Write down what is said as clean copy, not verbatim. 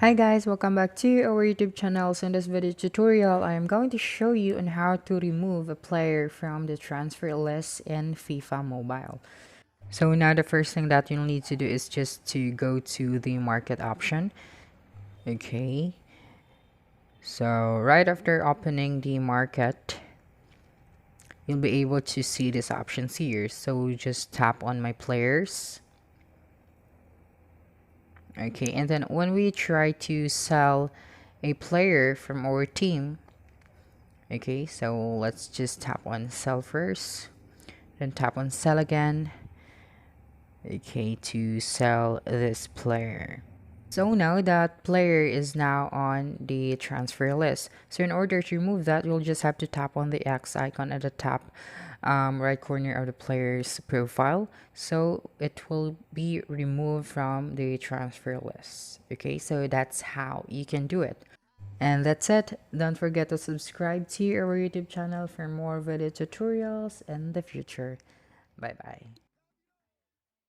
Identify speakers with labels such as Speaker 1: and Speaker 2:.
Speaker 1: Hi guys, welcome back to our YouTube channel. So in this video tutorial, I am going to show you on how to remove a player from the transfer list in FIFA Mobile. So now the first thing that you'll need to do is just to go to the market option. Okay. So right after opening the market, you'll be able to see these options here. So just tap on my players. Okay, and then when we try to sell a player from our team, okay, so let's just tap on sell first, then tap on sell again, okay, to sell this player. So now that player is now on the transfer list. So in order to remove that, you'll just have to tap on the X icon at the top right corner of the player's profile. So it will be removed from the transfer list. Okay, so that's how you can do it. And that's it. Don't forget to subscribe to our YouTube channel for more video tutorials in the future. Bye bye.